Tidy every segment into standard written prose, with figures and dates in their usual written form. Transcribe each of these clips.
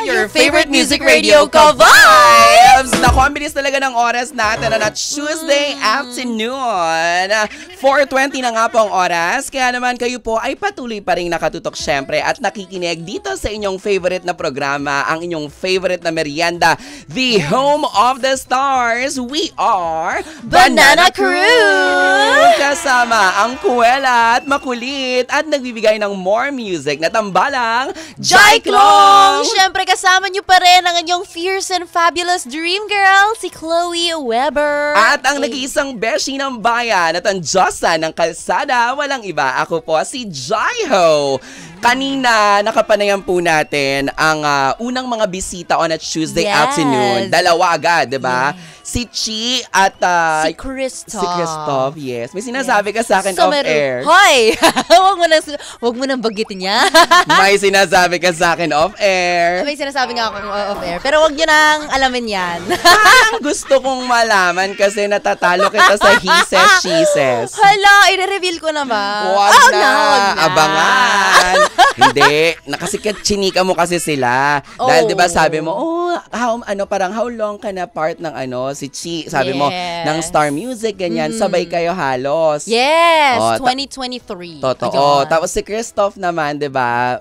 Your favorite music radio ka-vibes! Naku, ang bilis talaga ng oras natin na Tuesday afternoon. 4:20 na nga po ang oras. Kaya naman kayo po ay patuloy pa rin nakatutok syempre at nakikinig dito sa inyong favorite na programa, ang inyong favorite na merienda, the home of the stars. We are Banana Crew! Kasama ang kuwela at makulit at nagbibigay ng more music na tambalang Jai Klong! Siyempre kasama niyo pa rin ang inyong fierce and fabulous dream girl, si Chloe Weber. At ang nag-iisang beshi ng bayan at ang Diyosa ng kalsada, walang iba. Ako po si Jaiho. Kanina, nakapanayan po natin ang unang mga bisita on a Tuesday afternoon. Dalawa agad, di ba? Yes. Si Chi at si Christoph. Si Christoph, yes. May sinasabi ka sa akin off-air. Hoy! Huwag mo nang bagitin niya. May sinasabi ka sa akin off-air. May sinasabi nga ako off-air. Pero huwag niyo nang alamin yan. Ang gusto kong malaman kasi natatalo kita sa he says, she says. Hala, i-reveal ko na ba? Wag na. Abangan. Hindi. Nakasikat chinika mo kasi sila. Dahil 'di ba sabi mo, parang how long ka na part ng si Chi, sabi mo, ng Star Music, ganyan, sabay kayo halos. Yes, 2023. Totoo. Tapos si Christoph naman, 'di ba?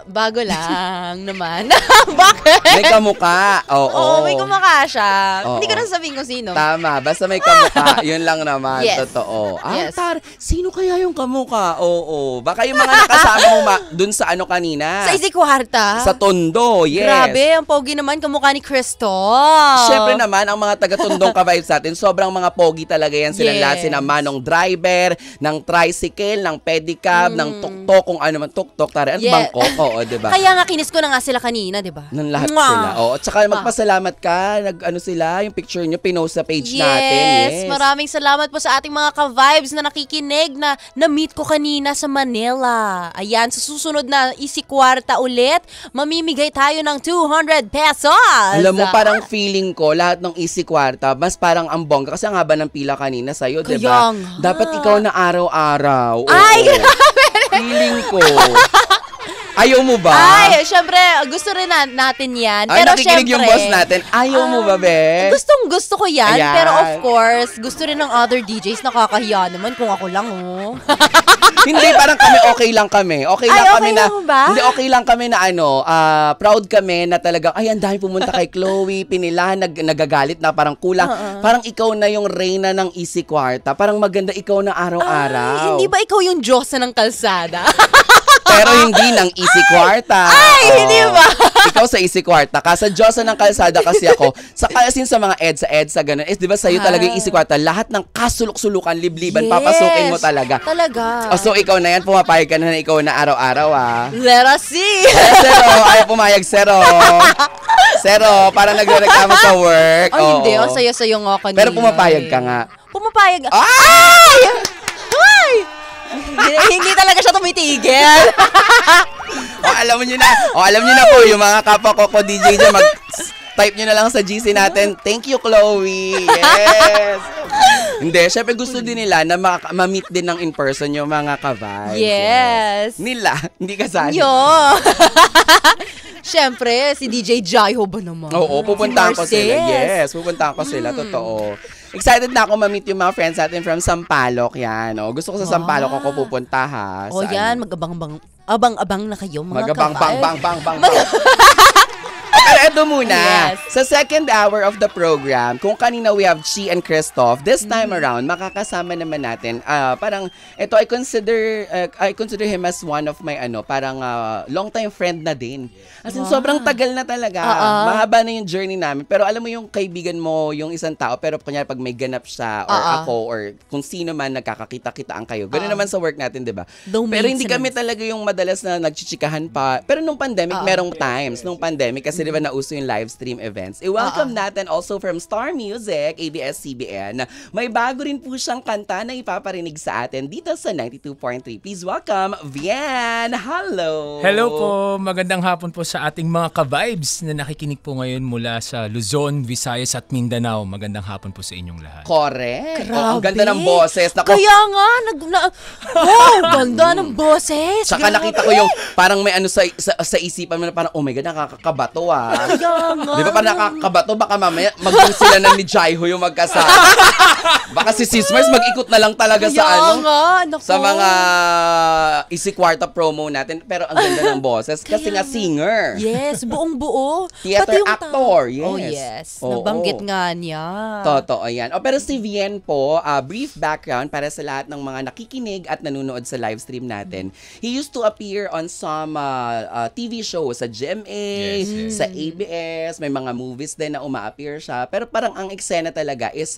Bago lang naman. Bakit? May kamukha. Oo, may kamukha siya. Hindi ko na sabihin kung sino. Tama. Basta may kamukha. Yun lang naman. Yes. Totoo. Yes. Sino kaya yung kamukha? Oo. Baka yung mga nakasama mo dun sa kanina. Sa Isikwarta? Sa Tondo. Yes. Grabe. Ang pogi naman kamukha ni Christoph. Siyempre naman, ang mga taga-Tondong ka-vibes natin, sobrang mga pogi talaga yan. Sila lahat, sina Manong driver, ng tricycle, ng pedicab, ng tuk-tuk, kung ano man tuk-tuk. Ano bangko? Oo, diba? Kaya nga kinis ko na nga sila kanina, diba? Nang lahat sila. Oo, at saka magpasalamat ka. Sila, yung picture nyo, pinost sa page natin. Yes, maraming salamat po sa ating mga ka-vibes na nakikinig na na-meet ko kanina sa Manila. Ayan, sa susunod na Isikwarta ulit, mamimigay tayo ng 200 pesos. Alam mo, parang feeling ko, lahat ng Isikwarta, mas parang ang bongga. Kasi ang haba ng pila kanina sa'yo, diba? Dapat ikaw na araw-araw. Ay, grabe! Feeling ko. Ayaw mo ba? Ay, syempre, gusto rin natin yan. Ay, pero nakikinig syempre, yung boss natin. Ayaw mo ba, be? Gusto ko yan. Ayan. Pero of course, gusto rin ng other DJs. Nakakahiya naman kung ako lang, Hindi, parang kami okay lang kami. Okay lang kami na. Hindi, okay lang kami na proud kami na talagang, ang dahil pumunta kay Chloe, pinilahan, nagagalit na parang kulang. Parang ikaw na yung reyna ng Isikwarta. Parang maganda ikaw na araw-araw. Hindi ba ikaw yung Diyosa ng kalsada? Pero hindi ng Isikwarta. Ay, hindi ba? Ikaw sa Isikwarta. Sa Diyosa ng kalsada kasi ako. Sa mga EDSA, ganun. Di ba sa'yo talaga yung Isikwarta, lahat ng kasulok-sulukan, libliban, papasukin mo talaga. Talaga. So ikaw na yan, pumapayag ka na ikaw na araw-araw, Let us see. Zero, ayaw pumayag, zero. Zero, parang nagrereklamo sa work. Ay, hindi. Ang saya-sayo nga kanina. Pero pumapayag ka nga. Pumapayag. Ay! Ay! Hindi talaga siya tumitigil. Alam niyo na po, yung mga kapwa ko DJ dyan, type nyo na lang sa GC natin. Thank you, Chloe. Yes. Hindi, syempre gusto din nila na ma-meet din ng in-person yung mga ka-vibes. Yes. Nila, hindi kasali. Syempre, si DJ Jaiho ba naman? Oo, pupuntahan ko sila. Yes, pupuntahan ko sila. Totoo. Excited na ako ma-meet yung mga friends natin from Sampaloc. Yan. Gusto ko sa Sampaloc ako pupunta, ha. Yan. Abang-abang na kayo, mga bang. Pero eto muna, sa second hour of the program, kung kanina we have Chi and Christoph, this time around, makakasama naman natin, parang, ito, I consider him as one of my, parang long-time friend na din. As in, sobrang tagal na talaga. Mahaba na yung journey namin. Pero alam mo yung kaibigan mo, yung isang tao, pero kunyari pag may ganap siya, or ako, or kung sino man, nagkakakita-kitaan kayo. Ganun naman sa work natin, di ba? Pero hindi kami talaga yung madalas na nagchichikahan pa. Pero nung pandemic, merong times, nung pandemic, kasi di ba nauso yung live stream events. I-welcome natin also from Star Music, ABS-CBN. May bago rin po siyang kanta na ipaparinig sa atin dito sa 92.3. Please welcome, Vian! Hello! Hello po! Magandang hapon po sa ating mga ka-vibes na nakikinig po ngayon mula sa Luzon, Visayas at Mindanao. Magandang hapon po sa inyong lahat. Correct! Grabe. Ang ganda ng boses. Kaya nga, wow, ganda ng boses. Tsaka nakita ko yung parang may ano sa isipan mo na parang, oh my God, nakakakabato Kaya nga. Di ba parang nakakakabato? Baka mamaya maging sila na ni Jaiho yung magkasama. Baka si Sis Mars mag-ikot na lang talaga sa Kaya nga, naku. sa mga isi-kwarta promo natin. Pero ang ganda ng boses kasi nga singer. Yes, buong-buo. Theater Pati yung actor, yes. Oh, yes. Oo. Nabanggit nga niya. Totoo yan. Pero si Vian po, brief background para sa lahat ng mga nakikinig at nanonood sa live stream natin. He used to appear on some TV shows sa GMA, Yes. sa ABS, may mga movies din na uma-appear siya. Pero parang ang eksena talaga is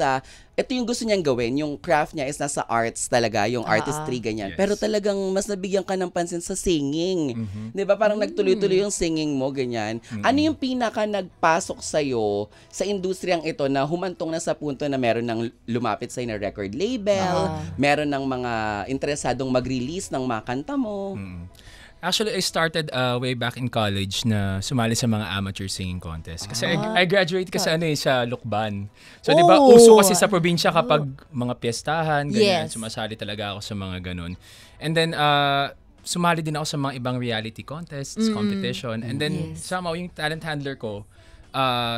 ito yung gusto niyang gawin, yung craft niya is nasa arts talaga, yung artistry ganyan. Yes. Pero talagang mas nabigyan ka ng pansin sa singing. 'Di ba? Parang nagtuloy-tuloy yung singing mo ganyan. Ano yung pinaka nagpasok sa sa industriyang ito na humantong na sa punto na meron ng lumapit sa na record label, meron ng mga interesadong mag-release ng mga kanta mo? Actually, I started way back in college na sumali sa mga amateur singing contest. Kasi I graduate kasi sa Lukban. So, di ba, uso kasi sa probinsya kapag mga piyestahan, ganyan, Yes. sumasali talaga ako sa mga ganun. And then, sumali din ako sa mga ibang reality contests, competition. And then, somehow, yung talent handler ko,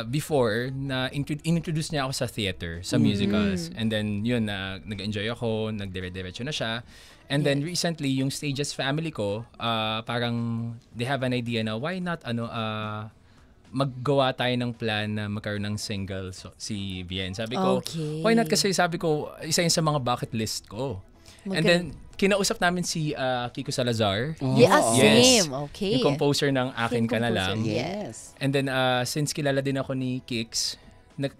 before, na introduce niya ako sa theater, sa musicals. And then, yun, nag-enjoy ako, nagdire-diretso na siya. And then recently, yung Stages family ko, parang they have an idea na why not maggawa tayo ng plan na magkaroon ng single si Bien. Sabi ko, why not? Kasi sabi ko, isa yun sa mga bucket list ko. And then, kinausap namin si Kiko Salazar. Yes, Yes. same. Okay. Yung composer ng Akin Ka Na Lang. Yes. And then, since kilala din ako ni Kix,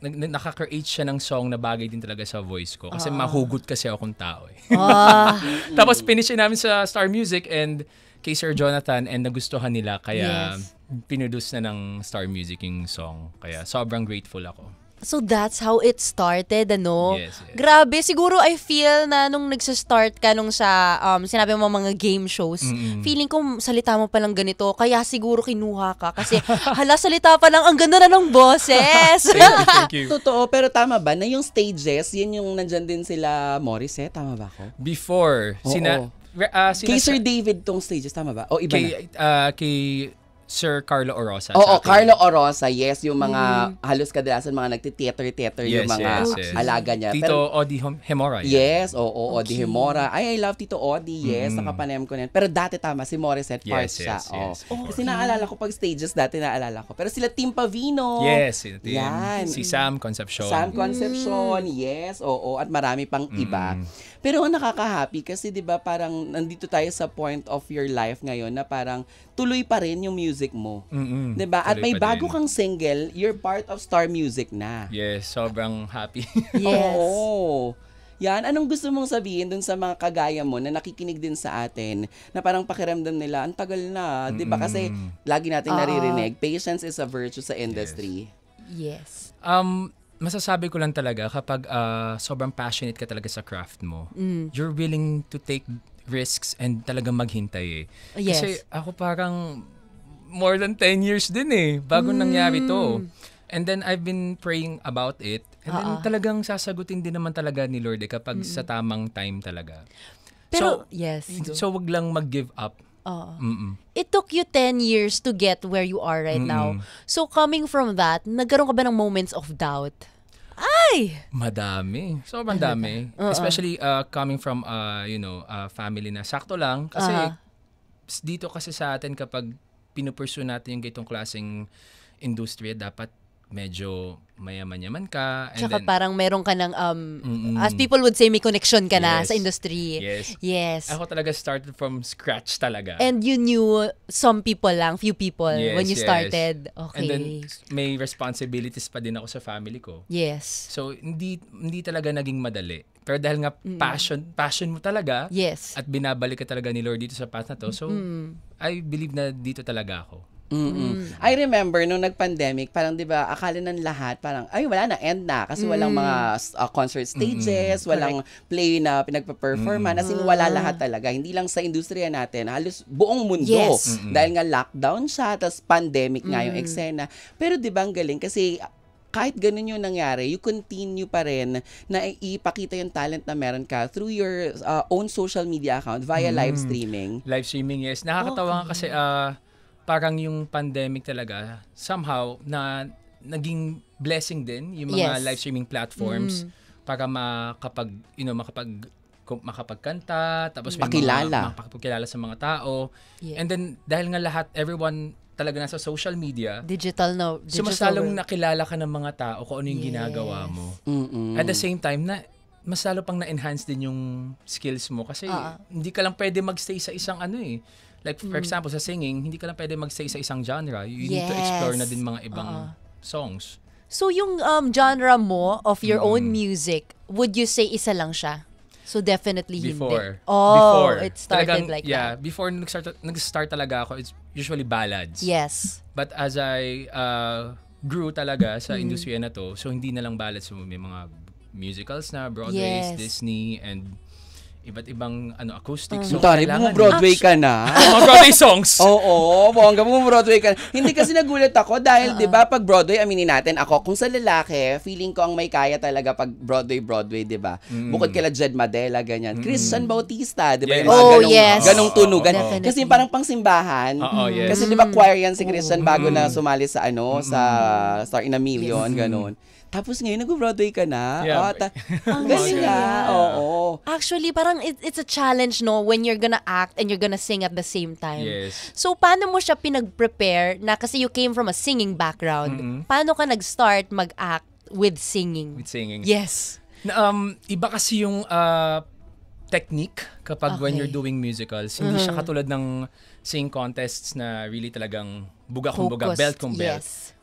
nakaka-create siya ng song na bagay din talaga sa voice ko. Kasi mahugot kasi akong tao eh. Tapos finishin namin sa Star Music and kay Sir Jonathan and nagustuhan nila. Kaya pinuduce na ng Star Music yung song. Kaya sobrang grateful ako. So that's how it started, ano? Yes, yes. Grabe, siguro I feel na nung nagsa-start ka nung sa sinabi mo mga game shows, feeling ko salita mo palang ganito, kaya siguro kinuha ka kasi hala salita pa lang, ang ganda na ng boses. Thank you. Totoo, pero tama ba na yung stages, yun yung nandyan din sila Morissette, tama ba ako? Before, Kay Sir David tong stages, tama ba? O iba na? Kay Sir Carlo Orosa. Oo, Carlo Orosa, yes, yung mga halos kadalasan mga nagti-theater yung mga alaga niya. Tito Odi Hemora. Yes, oo, Odi Hemora. I love Tito Odi, yes, nakapanayam ko na yan. Pero dati tama, si Morissette part siya. Yes. Kasi naalala ko pag stages dati, naalala ko. Pero sila Tim Pavino. Yes, yan. Si Sam Concepcion. Sam Concepcion, yes, oo, at marami pang iba. Pero nakaka-happy kasi 'di ba parang nandito tayo sa point of your life ngayon na parang tuloy pa rin yung music mo. 'Di ba? At may bago kang single, you're part of Star Music na. Yes, sobrang happy. Yes. Oo. Yan, anong gusto mong sabihin dun sa mga kagaya mo na nakikinig din sa atin na parang pakiramdam nila, ang tagal na, 'di ba? Kasi lagi nating naririnig, patience is a virtue sa industry. Yes. Masasabi ko lang talaga kapag sobrang passionate ka talaga sa craft mo, you're willing to take risks and talagang maghintay eh. Yes. Kasi ako parang more than 10 years din eh, bago nangyari to. And then I've been praying about it. And then talagang sasagutin din naman talaga ni Lord kapag sa tamang time talaga. Pero, yes. So wag lang mag-give up. It took you 10 years to get where you are right now. So coming from that, nagkaroon ka ba ng moments of doubt? Ay! Madami. Sobrang dami. Especially coming from family na sakto lang. Kasi dito kasi sa atin kapag pinupursue natin yung gitong klaseng industriya, dapat medyo mayaman-yaman ka. And Tsaka then, parang meron ka ng, as people would say, may connection ka na sa industry. Yes. Ako talaga started from scratch talaga. And you knew some people lang, few people when you started. Okay. And then may responsibilities pa din ako sa family ko. Yes. So hindi talaga naging madali. Pero dahil nga passion mo talaga, yes, at binabalik ka talaga ni Lord dito sa path na to, so I believe na dito talaga ako. I remember nung nag-pandemic, parang 'di ba, akala ng lahat parang ay wala na, end na kasi walang mga concert stages, walang play na pinagpe-performan, as in wala lahat talaga. Hindi lang sa industriya natin, halos buong mundo. Yes. Dahil nga lockdown siya, tas pandemic nga yung eksena. Pero 'di ba ang galing kasi kahit ganun yung nangyari, you continue pa rin na ipakita yung talent na meron ka through your own social media account via live streaming. Live streaming, yes. Nakakatawa nga kasi parang yung pandemic talaga, somehow, na naging blessing din yung mga live streaming platforms para makapagkanta, tapos may makapagkilala sa mga tao. Yeah. And then, dahil nga lahat, everyone talaga nasa social media, digital sumasalong nakilala ka ng mga tao kung ano yung ginagawa mo. At the same time, mas lalo pang na-enhance din yung skills mo kasi hindi ka lang pwede magstay sa isang like for example sa singing, hindi ka lang pwede magstay sa isang genre. You need to explore na din mga ibang songs. So yung genre mo of your own music, would you say isa lang siya? So definitely before. hindi. Before. It started like that. Yeah, before nag-start talaga ako, it's usually ballads. Yes. But as I grew talaga sa industriya na to, so hindi na lang ballads, so may mga musicals na, Broadway, Disney, and iba't ibang acoustic. So Tari, Broadway ka na. Mga Broadway songs. Oo, bongga mo Broadway ka na. Hindi kasi nagulat ako dahil 'di ba pag Broadway, aminin natin ako, kung sa lalaki, feeling ko ang may kaya talaga pag Broadway, 'di ba? Bukod kila Jed Madela ganyan. Christian Bautista, 'di ba? Ganong tunugan. Kasi parang pangsimbahan. Kasi 'di ba choir yan si Christian bago na sumali sa sa Star in a Million, ganon. Tapos ngayon, nag-Broadway ka na. Yeah. Galing nga. Oo. Actually, parang it's a challenge, no? When you're gonna act and you're gonna sing at the same time. Yes. So, paano mo siya pinag-prepare na kasi you came from a singing background? Paano ka nag-start mag-act with singing? With singing. Yes. Iba kasi yung technique kapag when you're doing musicals. Hindi siya katulad ng singing contests na really talagang buga kung buga, belt kung belt. Yes.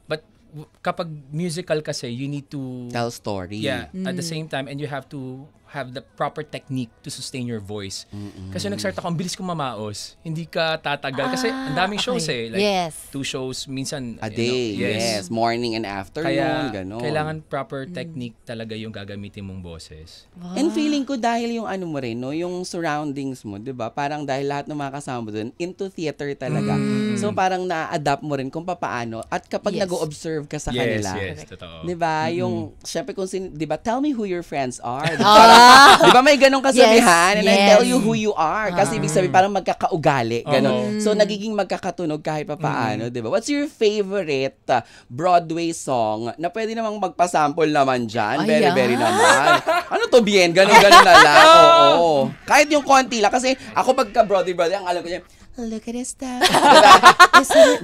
Kapag musical kasi, you need to tell story. Yeah, at the same time, and you have to have the proper technique to sustain your voice. Kasi nag-start ako, ang bilis kong mamaos. Hindi ka tatagal. Kasi ang daming shows Like 2 shows, minsan a day. Yes. Morning and afternoon. Kaya ganon. kailangan proper technique talaga yung gagamitin mong boses. Wow. And feeling ko dahil yung mo rin, no, yung surroundings mo, 'di ba? Parang dahil lahat ng mga kasama mo doon into theater talaga. So parang na-adapt mo rin kung papaano at kapag nag-o-observe ka sa kanila. Yes, totoo. 'Di ba? Yung syempre kung 'di ba, tell me who your friends are. Di ba may ganong kasabihan? And I tell you who you are. Kasi ibig sabihin parang magkakaugali. Ganon. So nagiging magkakatunog kahit papaano. Di ba? What's your favorite Broadway song na pwede namang magpasample naman dyan? Very, very naman. Ano to, bien? Ganon na lang. Oo. Kahit yung konti lang. Kasi ako pagka Broadway, ang alam ko niya, look at this stuff.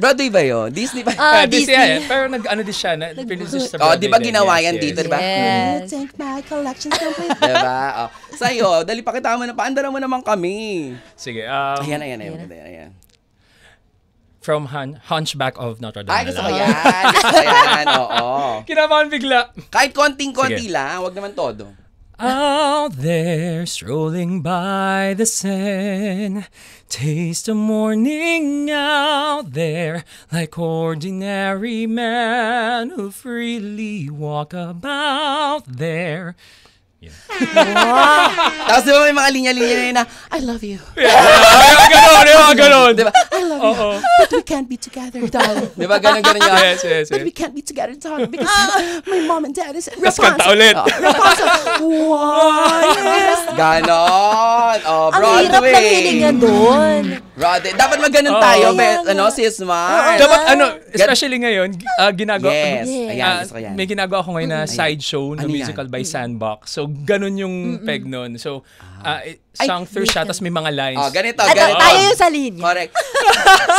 Broadway ba yun? Disney ba? Disney yan. Pero nag-ano din siya. Produce sa Broadway. Di ba ginawa yan dito? Di ba? Yes. Take my collections complete. Di ba? Sa'yo, dali pakita mo na, paandara mo naman kami. Sige. Ayan. From Hunchback of Notre Dame. Ay, gusto ko yan. Oo. Kinabahan bigla. Kahit konting-konti lang, wag naman todo. Out there, strolling by the Seine, taste the morning out there, like ordinary men who freely walk about there. Yeah. Wow. Tapos diba may mga linya-linya na I love you. Ganon. Diba? I love you. But we can't be together, darling. Diba? Ganon yun. Yes. But we can't be together, darling, because my mom and dad is Tapos kanta ulit. Rapunzel. Wow. Yes. Ganon. Broadway. Ang hirap ng hilingan doon. Broadway. Dapat mag-ganon tayo, sis Mar. Dapat especially ngayon, ginagawa. Yes. Ayan, gusto ko yan. May ginagawa ko ngayon na sideshow na musical by Sandbox. So, ganun yung peg nun. So, sung through siya, tapos may mga lines. Ganito. Tayo yung sa linya. Correct.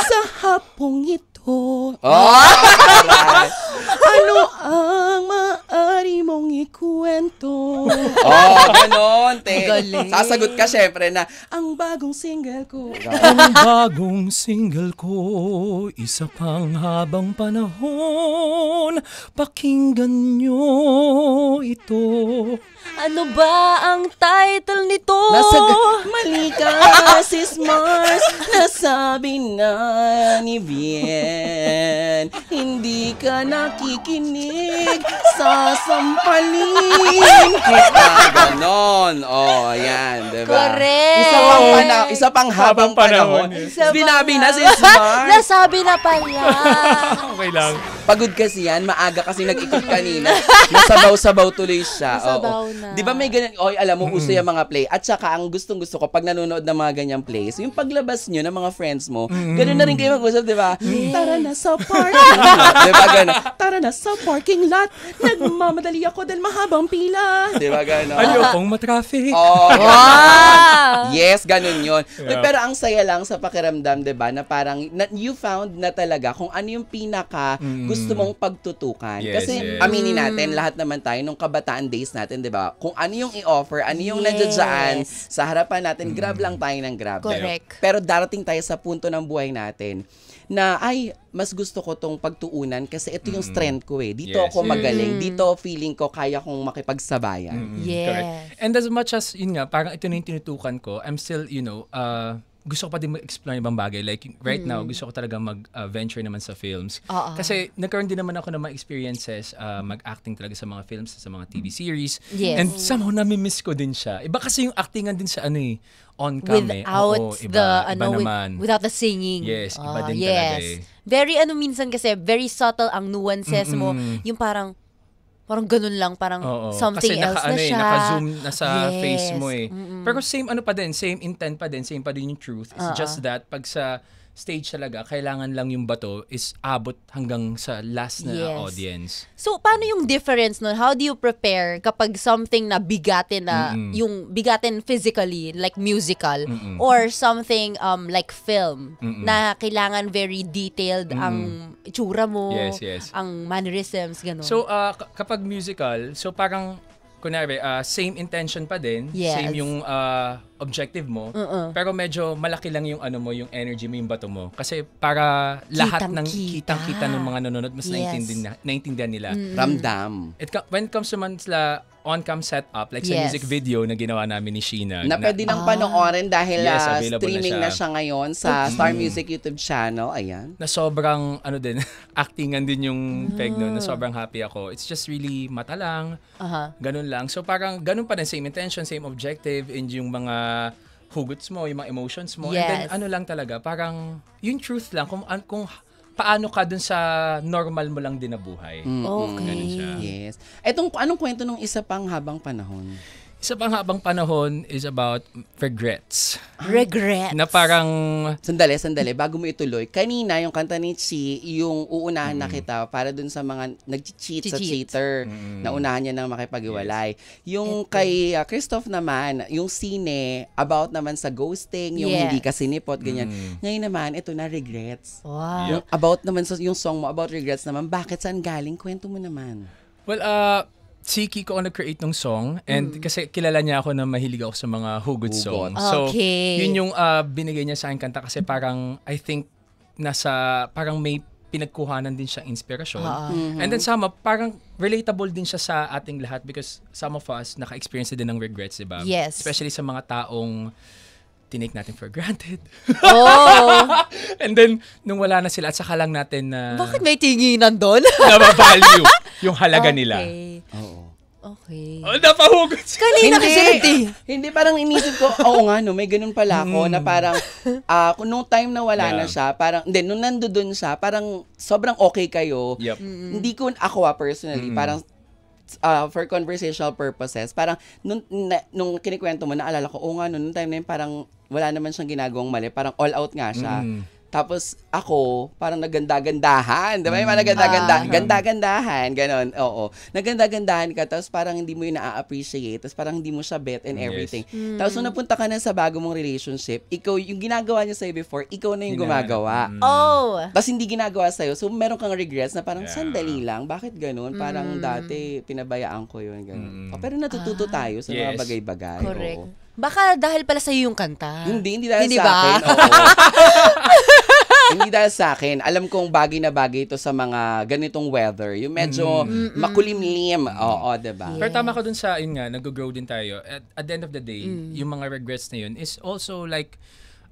Sa hapong ito. Ano ang maaari mong ikwento? Ganon, te. Sasagot ka syempre na, ang bagong single ko. Ang bagong single ko, isa pang habang panahon, pakinggan nyo ito. Ano ba ang title nito? Mali ka, sis Mars, nasabi na ni Bien. Hindi ka nakikinig, sasampalin kita. Ganon. Oh, ayan, diba? Correct. Isa pang habang panahon. Binabi na sis Mars. Nasabi na pala. Okay lang. Pagod kasi yan, maaga kasi nag-ikot kanina. Nasabaw-sabaw tuloy siya. Nasabaw Oo. na. Di ba may ganyan, oy, alam mo, uso yung mga play. At saka, ang gustong-gusto ko, pag nanonood ng mga ganyang plays, yung paglabas nyo ng mga friends mo, gano'n na rin kayo mag-usap, di ba? Tara na sa parking lot. Di ba gano'n? Tara na sa parking lot. Nagmamadali ako dahil mahabang pila. Di ba gano'n? Ayokong matraffic. Oh, Wow! yes, ganun yun. Yeah. Pero ang saya lang sa pakiramdam, 'di ba, na parang you found na talaga kung ano yung pinaka gusto mong pagtutukan. Yes, Kasi yes. aminin natin, lahat naman tayo nung kabataan days natin, 'di ba? Kung ano yung i-offer, ano yung nandiyan sa harapan natin, grab lang tayo ng grab. Correct. Pero darating tayo sa punto ng buhay natin na ay mas gusto ko tong pagtuunan kasi ito yung strength ko eh. Dito Yes, ako yes. magaling, dito feeling ko kaya kong makipagsabayan. Yes. Correct. And as much as, yun nga, parang ito na yung tinutukan ko, I'm still, gusto ko pa din mag-explore ibang bagay. Like, right now, gusto ko talaga mag-venture naman sa films. Kasi nagkaroon din naman ako ng mga experiences mag-acting talaga sa mga films, sa mga TV series. Yes. And somehow, nami-miss ko din siya. Iba kasi yung actingan din sa on-cam Without iba naman. without the singing. Yes, iba din talaga eh. Very minsan kasi very subtle ang nuances mo. Yung parang ganun lang, parang something kasi else na siya. Naka-zoom na sa Yes. face mo eh. Pero same pa din, same intent pa din, same pa din yung truth. It's just that pag sa stage talaga, kailangan lang yung bato is abot hanggang sa last na Yes. audience. So, paano yung difference nun? How do you prepare kapag something na bigatin na, yung bigatin physically, like musical, or something like film, na kailangan very detailed ang itsura mo, Yes, yes. ang mannerisms, gano'n. So, kapag musical, so parang, kunwari, same intention pa din, Yes. same yung objective mo, pero medyo malaki lang yung yung energy mo, yung bato mo. Kasi para lahat ng kitang-kita ng mga nanonood, mas Yes. naintindihan nila. Ramdam. When it comes naman sa on-cam setup, like sa Yes. music video na ginawa namin ni Sheena. Na pwede nang panoorin dahil Yes, available streaming na na siya. siya ngayon sa Star Music YouTube channel. Ayan. Na sobrang, din, actingan din yung peg nun, na sobrang happy ako. It's just really mata lang, ganun lang. So parang ganun pa din, same intention, same objective, and yung mga hugots mo, yung mga emotions mo. Yes. And then lang talaga, parang yung truth lang, kung paano ka dun sa normal mo lang din na buhay. Okay. Ganun siya. Yes. Anong kwento nung isa pang habang panahon? Isa pang habang panahon is about regrets. Regrets. Na parang, Sandali. Bago mo ituloy, kanina yung kanta ni Chi, yung uunahan na kita para dun sa mga nag-cheat sa Cheat. cheater, na unahan niya ng makipag-iwalay. Yung kay Christoph naman, yung sine, about naman sa ghosting, yung Yes. hindi ka sinipot, ganyan. Ngayon naman, ito na, regrets. Wow. Yung about naman yung song mo, about regrets naman, bakit saan galing? Kwento mo naman. well, si Kiko ang nag-create ng song, and kasi kilala niya ako na mahilig ako sa mga hugot song. So, Okay. yun yung binigay niya sa akin kanta kasi parang, I think, parang may pinagkuhanan din siyang inspirasyon. And then parang relatable din siya sa ating lahat because some of us naka-experience din ng regrets, diba? Yes. Especially sa mga taong tinake natin for granted. Oh. And then, nung wala na sila, at saka lang natin na Bakit may tinginan doon? nabavalue yung halaga nila. Okay. Oo. Okay. Oh, napahugot siya. Kanina kasi Hindi, parang inisip ko, oo nga, no, may ganun pala ako na parang, nung time na wala na siya, parang, hindi, nung nandoon siya, parang sobrang okay kayo. Yep. Hindi ko, ako personally, parang, for conversational purposes, parang, nung kinikwento mo, naalala ko, oo nga, nung time na yun, parang, wala naman siyang ginagawang mali, parang all out nga siya. Tapos ako, parang naganda-gandahan. Diba? Yung mga ganda-gandahan. Ganon. Oo. Naganda-gandahan ka, tapos parang hindi mo yun na-appreciate. Tapos parang hindi mo siya bet and everything. Tapos nung napunta ka na sa bago mong relationship, ikaw, yung ginagawa niya sa'yo before, ikaw na yung gumagawa. Oh. Tapos hindi ginagawa sa'yo. So, meron kang regrets na parang sandali lang. Bakit ganun? Parang dati, pinabayaan ko yun. Ganun. Pero natututo tayo sa mga Yes. bagay-bagay. Correct. Oo. Baka dahil pala sa'yo yung kanta. Hindi dahil Hindi sa ba? akin. Oo. Hindi dahil sa akin. Alam kong bagay na bagay ito sa mga ganitong weather. Yung medyo makulimlim. Oo, diba? Pero tama ka dun sa, yun nga, nag-grow din tayo. At the end of the day, yung mga regrets na yun is also like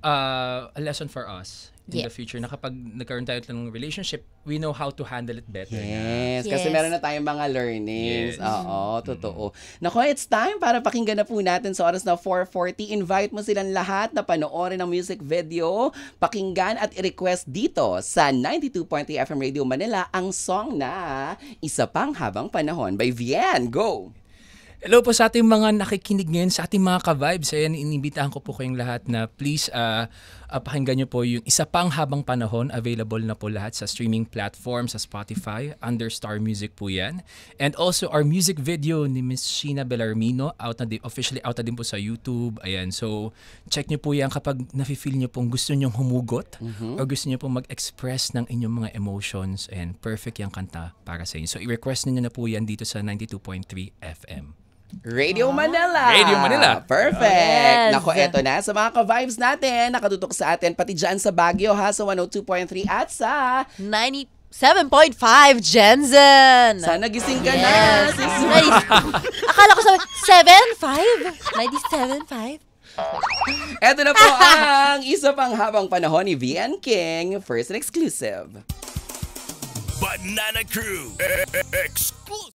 a lesson for us in the future na kapag nagkaroon tayo ng relationship, we know how to handle it better. Yes, kasi meron na tayong mga learnings. Oo, totoo. Nako, it's time para pakinggan na po natin sa oras na 4:40. Invite mo silang lahat na panoorin ang music video, pakinggan at i-request dito sa 92.3 FM Radio Manila ang song na Isa Pang Habang Panahon by Vian. Go! Hello po sa ating mga nakikinig ngayon, sa ating mga ka-vibes. Ayan, inibitahan ko po kayong lahat na please pakinggan nyo po yung Isa Pang Habang Panahon. Available na po lahat sa streaming platform, sa Spotify, under Star Music po yan. And also our music video ni Miss Sheena Bellarmino, officially out na din po sa YouTube. Ayan, so check nyo po yan kapag nafe-feel nyo pong gusto nyong humugot or gusto nyo pong mag-express ng inyong mga emotions. And perfect yung kanta para sa inyo. So i-request niyo na po yan dito sa 92.3 FM. Radio Manila. Radio Manila. Perfect. Nako, eto na sa mga ka-vibes natin. Nakatutok sa atin pati dyan sa Baguio ha, sa 102.3 at sa 97.5 Jensen. Sana gising ka na. Akala ko sabi 7.5? 97.5? Eto na po ang Isa Pang Habang Panahon ni Vian King. First and exclusive. Banana Crew. Exclusive.